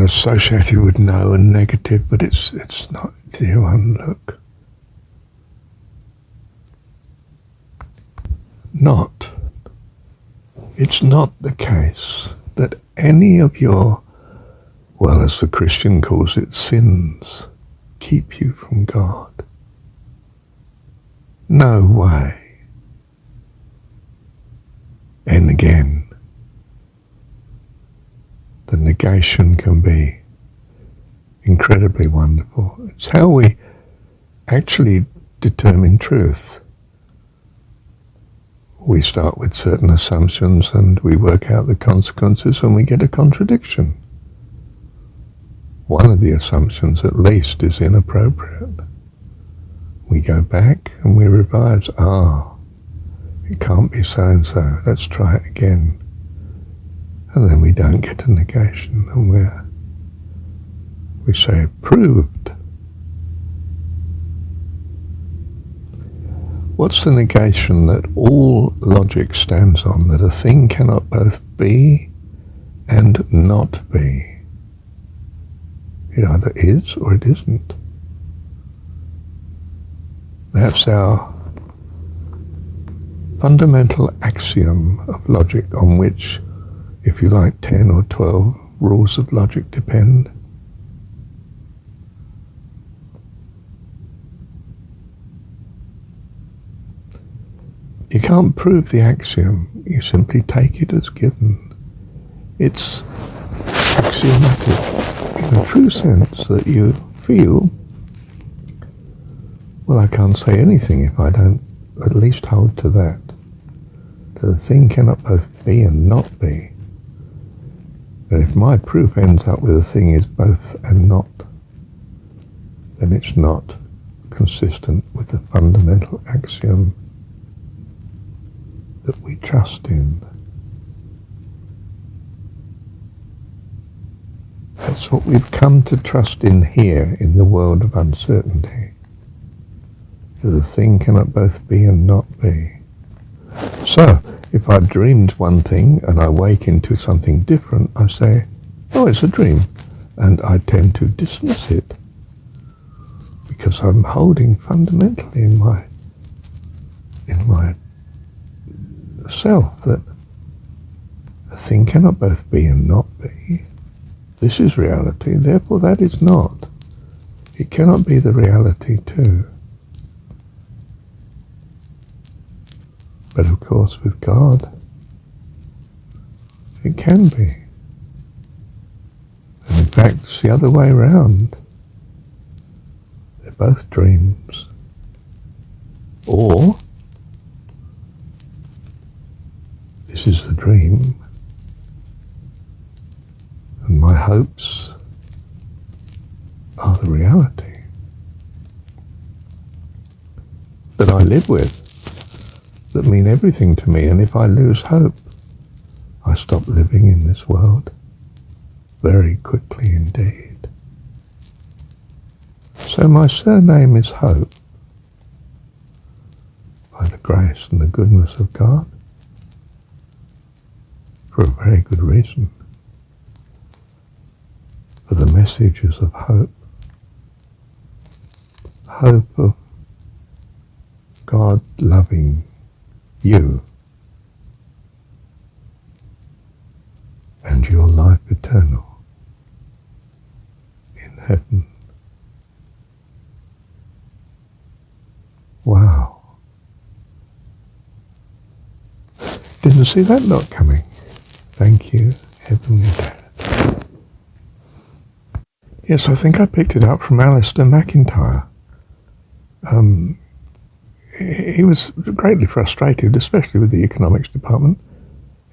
associated with no and negative, but it's not. Dear one, look. It's not the case that any of your, well, as the Christian calls it, sins keep you from God. No way. And again, the negation can be incredibly wonderful. It's how we actually determine truth. We start with certain assumptions and we work out the consequences and we get a contradiction. One of the assumptions at least is inappropriate. We go back and we revise. It can't be so and so. Let's try it again. And then we don't get a negation and we say proved. What's the negation that all logic stands on? That a thing cannot both be and not be. It either is or it isn't. That's our fundamental axiom of logic, on which, if you like, 10 or 12 rules of logic depend. You can't prove the axiom, you simply take it as given. It's axiomatic in a true sense, that you feel, well, I can't say anything if I don't at least hold to that. That the thing cannot both be and not be. That if my proof ends up with a thing is both and not, then it's not consistent with the fundamental axiom that we trust in. That's what we've come to trust in here in the world of uncertainty. That the thing cannot both be and not be. So, if I dreamed one thing and I wake into something different, I say, oh, it's a dream. And I tend to dismiss it because I'm holding fundamentally in my self that a thing cannot both be and not be. This is reality, therefore that is not. It cannot be the reality too. But of course with God, it can be. And in fact, it's the other way around. They're both dreams. Or this is the dream, and my hopes are the reality that I live with, that mean everything to me. And if I lose hope, I stop living in this world very quickly indeed. So my surname is Hope, by the grace and the goodness of God, for a very good reason. For the messages of hope. Hope of God loving you and your life eternal in heaven. Wow. Didn't see that not coming. Thank you, Heavenly Dad. Yes, I think I picked it up from Alistair McIntyre. He was greatly frustrated, especially with the economics department.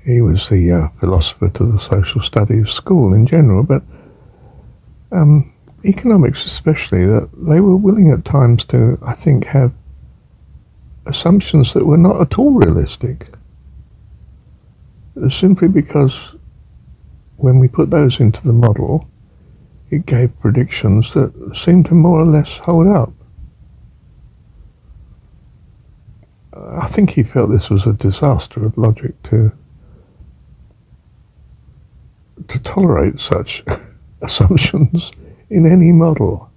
He was the philosopher to the social studies school in general, but economics especially, that they were willing at times to, I think, have assumptions that were not at all realistic. Simply because when we put those into the model, it gave predictions that seemed to more or less hold up. I think he felt this was a disaster of logic to tolerate such assumptions in any model.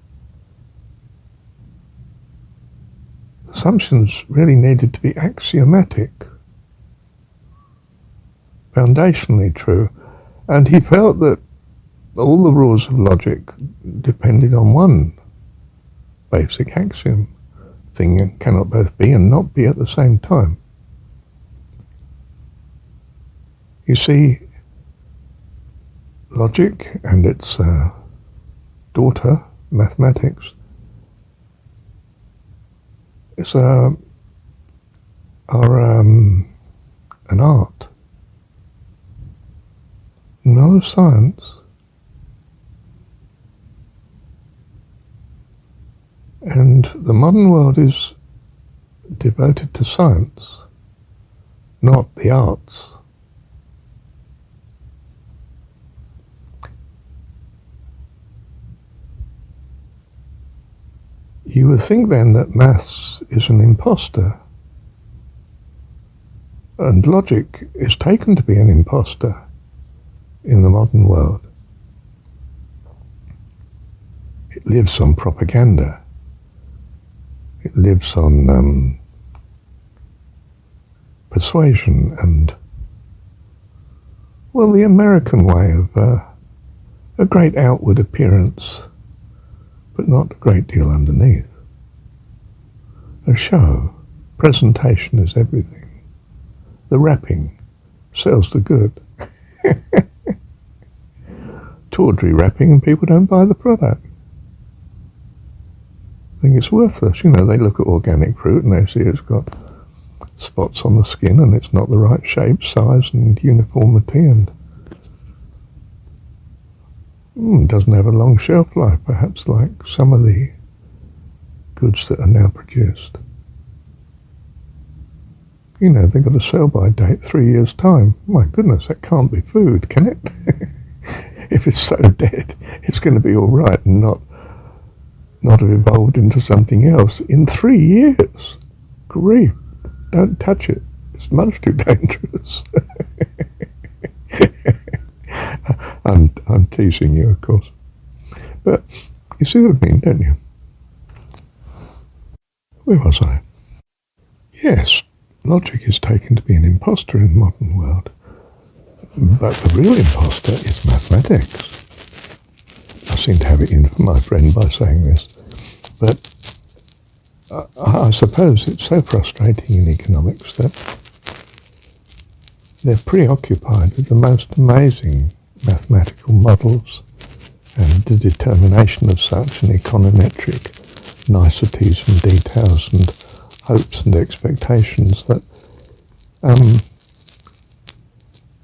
Assumptions really needed to be axiomatic, foundationally true, and he felt that all the rules of logic depended on one basic axiom: thing cannot both be and not be at the same time. You see, logic and its daughter, mathematics, are an art, not a science. And the modern world is devoted to science, not the arts. You would think then that maths is an imposter, and logic is taken to be an imposter in the modern world. It lives on propaganda. It lives on persuasion and, well, the American way of a great outward appearance, but not a great deal underneath. A show, presentation is everything. The wrapping sells the good. Tawdry wrapping and people don't buy the product. I think it's worthless. You know, they look at organic fruit and they see it's got spots on the skin and it's not the right shape, size and uniformity, and doesn't have a long shelf life, perhaps like some of the goods that are now produced. You know, they've got a sell-by date 3 years' time. My goodness, that can't be food, can it? If it's so dead, it's going to be all right and not have evolved into something else in 3 years. Grief, don't touch it. It's much too dangerous. I'm teasing you, of course. But you see what I mean, don't you? Where was I? Yes, logic is taken to be an imposter in the modern world. But the real imposter is mathematics. I seem to have it in for my friend by saying this. But I suppose it's so frustrating in economics that they're preoccupied with the most amazing mathematical models and the determination of such, and econometric niceties and details and hopes and expectations, that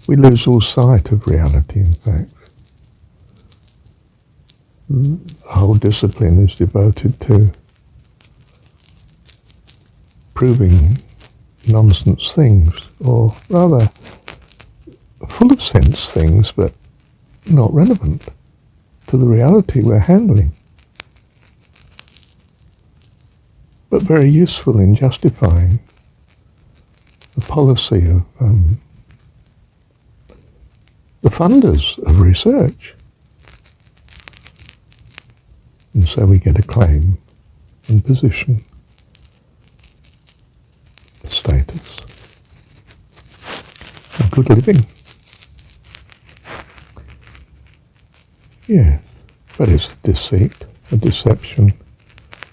we lose all sight of reality, in fact. The whole discipline is devoted to proving nonsense things, or rather full of sense things, but not relevant to the reality we're handling, but very useful in justifying the policy of the funders of research. And so we get a claim and position, status, and good living. Yeah, but it's a deceit, a deception,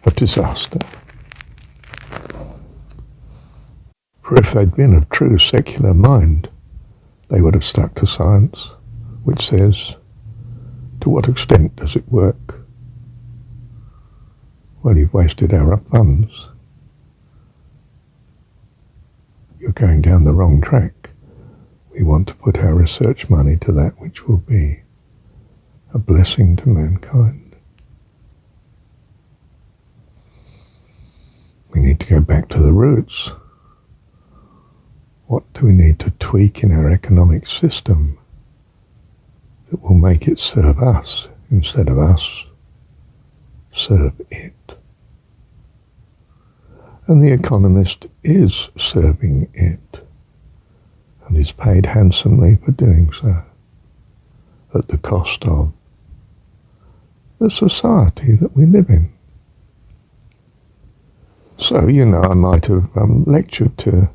a disaster. For if they'd been of true secular mind, they would have stuck to science, which says, to what extent does it work? Well, you've wasted our funds. You're going down the wrong track. We want to put our research money to that which will be a blessing to mankind. We need to go back to the roots. What do we need to tweak in our economic system that will make it serve us instead of us serve it? And the economist is serving it, and is paid handsomely for doing so, at the cost of the society that we live in. So, I might have lectured to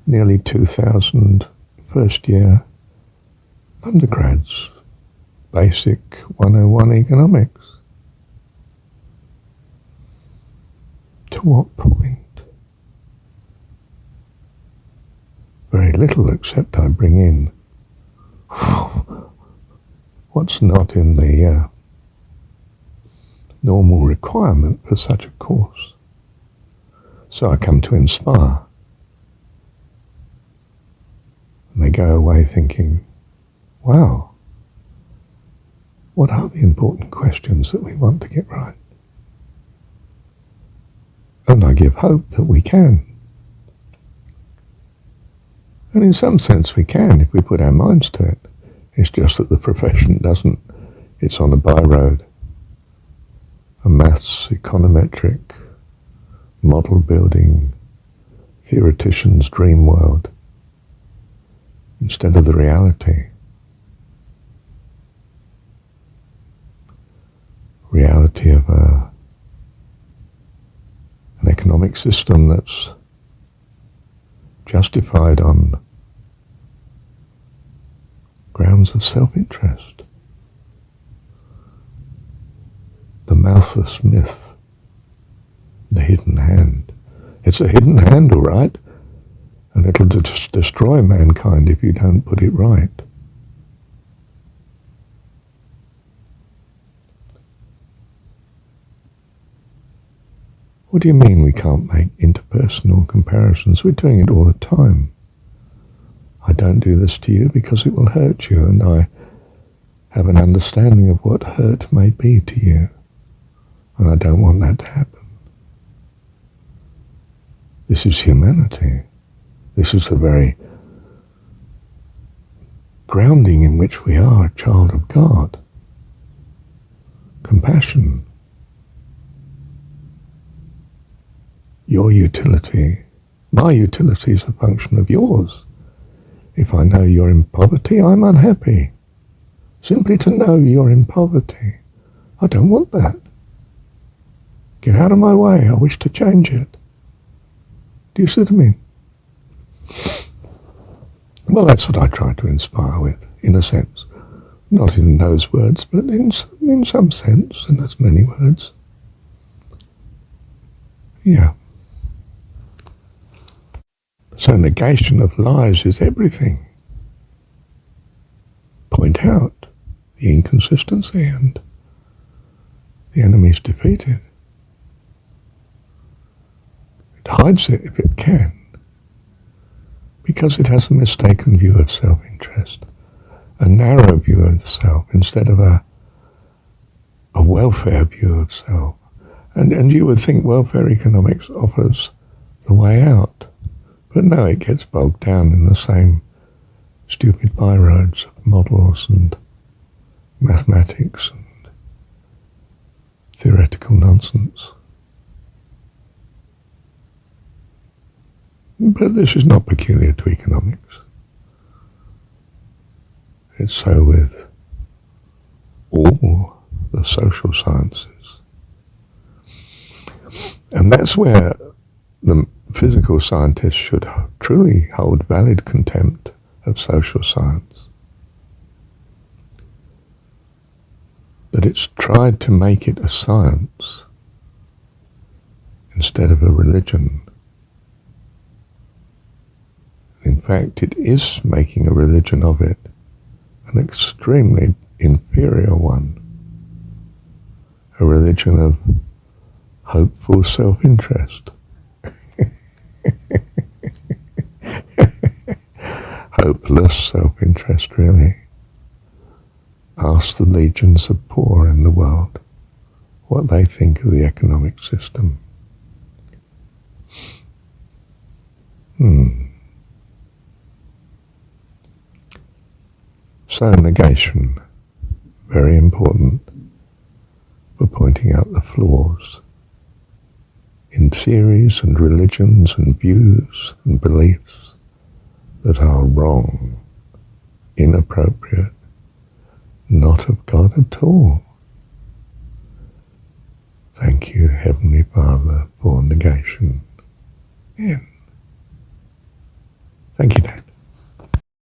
nearly 2,000 first-year undergrads, basic 101 economics. To what point? Very little, except I bring in what's not in the normal requirement for such a course. So I come to inspire. And they go away thinking, wow, what are the important questions that we want to get right? And I give hope that we can. And in some sense we can if we put our minds to it. It's just that the profession doesn't. It's on a by-road. A maths, econometric, model building, theoretician's dream world, instead of the reality. Reality of an economic system that's justified on grounds of self-interest. The mouthless myth, the hidden hand. It's a hidden hand, all right, and it'll just destroy mankind if you don't put it right. What do you mean we can't make interpersonal comparisons? We're doing it all the time. I don't do this to you because it will hurt you, and I have an understanding of what hurt may be to you, and I don't want that to happen. This is humanity. This is the very grounding in which we are a child of God. Compassion. Your utility. My utility is a function of yours. If I know you're in poverty, I'm unhappy. Simply to know you're in poverty. I don't want that. Get out of my way. I wish to change it. Do you see what I mean? Well, that's what I try to inspire with, in a sense. Not in those words, but in some sense, in as many words. Yeah. So negation of lies is everything. Point out the inconsistency and the enemy's defeated. It hides it if it can, because it has a mistaken view of self-interest, a narrow view of the self instead of a welfare view of self. And you would think welfare economics offers the way out. But no, it gets bogged down in the same stupid byroads of models and mathematics and theoretical nonsense. But this is not peculiar to economics. It's so with all the social sciences. And that's where the physical scientists should truly hold valid contempt of social science. That it's tried to make it a science instead of a religion. In fact, it is making a religion of it, an extremely inferior one. A religion of hopeful self-interest. Hopeless self-interest, really. Ask the legions of poor in the world what they think of the economic system. So negation, very important for pointing out the flaws in theories and religions and views and beliefs that are wrong, inappropriate, not of God at all. Thank you, Heavenly Father, for negation. Thank you, Dad.